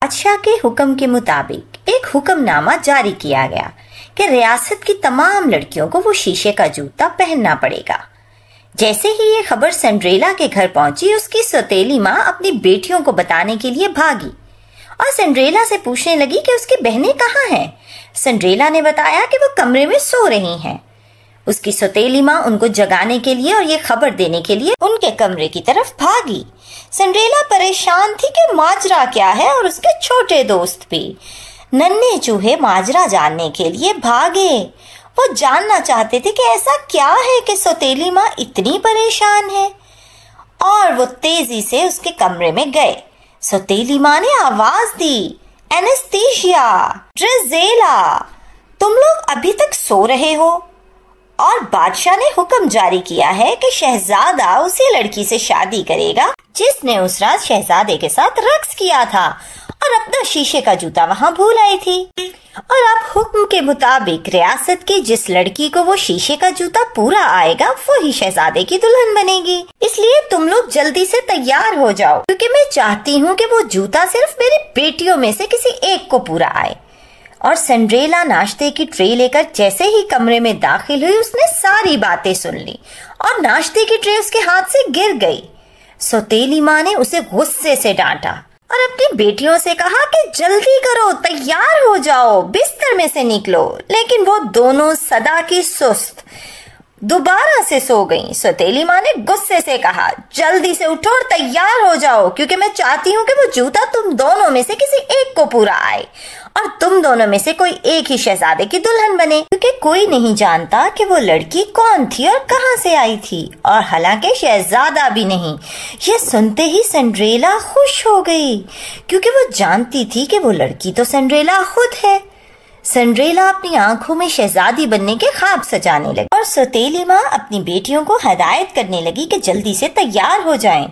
बादशाह के हुक्म के मुताबिक एक हुक्मनामा जारी किया गया कि रियासत की तमाम लड़कियों को वो शीशे का जूता पहनना पड़ेगा। जैसे ही ये खबर सिंड्रेला के घर पहुंची, उसकी सौतेली माँ अपनी बेटियों को बताने के लिए भागी और सिंड्रेला से पूछने लगी कि उसकी बहनें कहाँ हैं। सिंड्रेला ने बताया कि वो कमरे में सो रही हैं। उसकी सौतेली माँ उनको जगाने के लिए और ये खबर देने के लिए उनके कमरे की तरफ भागी। सिंड्रेला परेशान थी कि माजरा क्या है और उसके छोटे दोस्त भी। नन्हे चूहे माजरा जानने के लिए भागे। वो जानना चाहते थे कि ऐसा क्या है कि सौतेली माँ इतनी परेशान है, और वो तेजी से उसके कमरे में गए। सौतेली माँ ने आवाज दी, एनेस्थीसिया, ड्रेजेला, तुम लोग अभी तक सो रहे हो? और बादशाह ने हुक्म जारी किया है कि शहजादा उसी लड़की से शादी करेगा जिसने उस रात शहजादे के साथ रक्स किया था और अपना शीशे का जूता वहां भूल आई थी। और अब हुक्म के मुताबिक रियासत की जिस लड़की को वो शीशे का जूता पूरा आएगा वो ही शहजादे की दुल्हन बनेगी। इसलिए तुम लोग जल्दी से तैयार हो जाओ, क्योंकि मैं चाहती हूँ कि वो जूता सिर्फ मेरी बेटियों में से किसी एक को पूरा आए। और सिंड्रेला नाश्ते की ट्रे लेकर जैसे ही कमरे में दाखिल हुई, उसने सारी बातें सुन ली और नाश्ते की ट्रे उसके हाथ से गिर गई। सौतेली माँ ने उसे गुस्से से डांटा और अपनी बेटियों से कहा कि जल्दी करो, तैयार हो जाओ, बिस्तर में से निकलो। लेकिन वो दोनों सदा की सुस्त दोबारा से सो गईं। सौतेली माँ ने गुस्से से कहा, जल्दी से उठो और तैयार हो जाओ, क्योंकि मैं चाहती हूँ कि वो जूता तुम दोनों में से किसी एक को पूरा आए और तुम दोनों में से कोई एक ही शहजादे की दुल्हन बने, क्योंकि कोई नहीं जानता कि वो लड़की कौन थी और कहां से आई थी, और हालांकि शहजादा भी नहीं। यह सुनते ही सिंड्रेला खुश हो गई, क्योंकि वो जानती थी कि वो लड़की तो सिंड्रेला खुद है। सिंड्रेला अपनी आंखों में शहजादी बनने के ख्वाब सजाने लगी और सौतेली माँ अपनी बेटियों को हदायत करने लगी कि जल्दी से तैयार हो जाएं,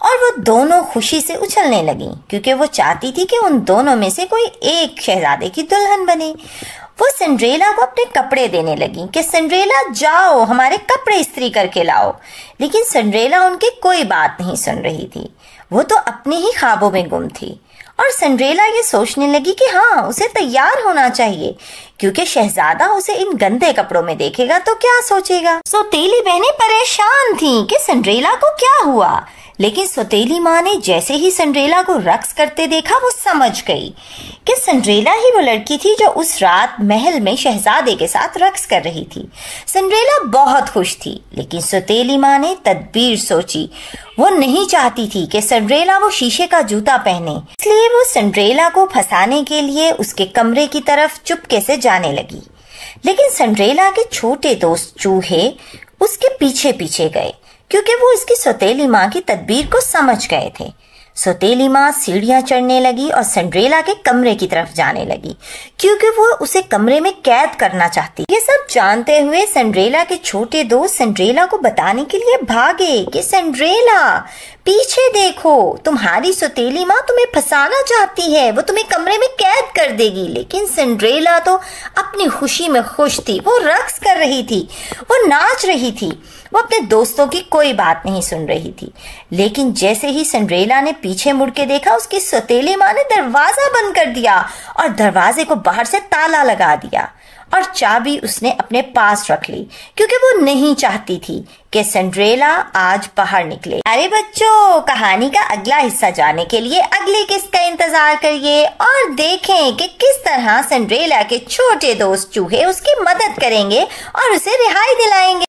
और वो दोनों खुशी से उछलने लगी, क्योंकि वो चाहती थी कि उन दोनों में से कोई एक शहजादे की दुल्हन बने। वो सिंड्रेला को अपने कपड़े देने लगी कि सिंड्रेला जाओ हमारे कपड़े इस्त्री करके लाओ। लेकिन सिंड्रेला उनकी कोई बात नहीं सुन रही थी, वो तो अपने ही ख्वाबों में गुम थी। और सिंड्रेला ये सोचने लगी कि हाँ, उसे तैयार होना चाहिए, क्योंकि शहजादा उसे इन गंदे कपड़ों में देखेगा तो क्या सोचेगा। सौतेली बहनें परेशान थीं कि सिंड्रेला को क्या हुआ। लेकिन सौतेली माँ ने जैसे ही सिंड्रेला को रक्स करते देखा, वो समझ गई कि सिंड्रेला ही वो लड़की थी जो उस रात महल में शहजादे के साथ रक्स कर रही थी। सिंड्रेला बहुत खुश थी, लेकिन सौतेली माँ ने तदबीर सोची। वो नहीं चाहती थी कि सिंड्रेला वो शीशे का जूता पहने, इसलिए वो सिंड्रेला को फंसाने के लिए उसके कमरे की तरफ चुपके से जाने लगी। लेकिन सिंड्रेला के छोटे दोस्त चूहे उसके पीछे पीछे गए, क्योंकि वो इसकी सौतेली माँ की तदबीर को समझ गए थे। सौतेली माँ सीढ़ियां चढ़ने लगी और सिंड्रेला के कमरे की तरफ जाने लगी, क्योंकि वो उसे कमरे में कैद करना चाहती। ये सब जानते हुए सिंड्रेला के छोटे दोस्त सिंड्रेला को बताने के लिए भागे कि सिंड्रेला पीछे देखो, तुम्हारी सौतेली माँ तुम्हें फंसाना चाहती है, वो तुम्हें कमरे में कैद कर देगी। लेकिन सिंड्रेला तो अपनी खुशी में खुश थी, वो रक्स कर रही थी, वो नाच रही थी, वो अपने दोस्तों की कोई बात नहीं सुन रही थी। लेकिन जैसे ही सिंड्रेला ने पीछे मुड़ के देखा, उसकी सौतेली माँ ने दरवाजा बंद कर दिया और दरवाजे को बाहर से ताला लगा दिया, और चाबी उसने अपने पास रख ली, क्योंकि वो नहीं चाहती थी कि सिंड्रेला आज बाहर निकले। अरे बच्चों, कहानी का अगला हिस्सा जानने के लिए अगली किस्त का इंतजार करिए और देखें कि किस तरह सिंड्रेला के छोटे दोस्त चूहे उसकी मदद करेंगे और उसे रिहाई दिलाएंगे।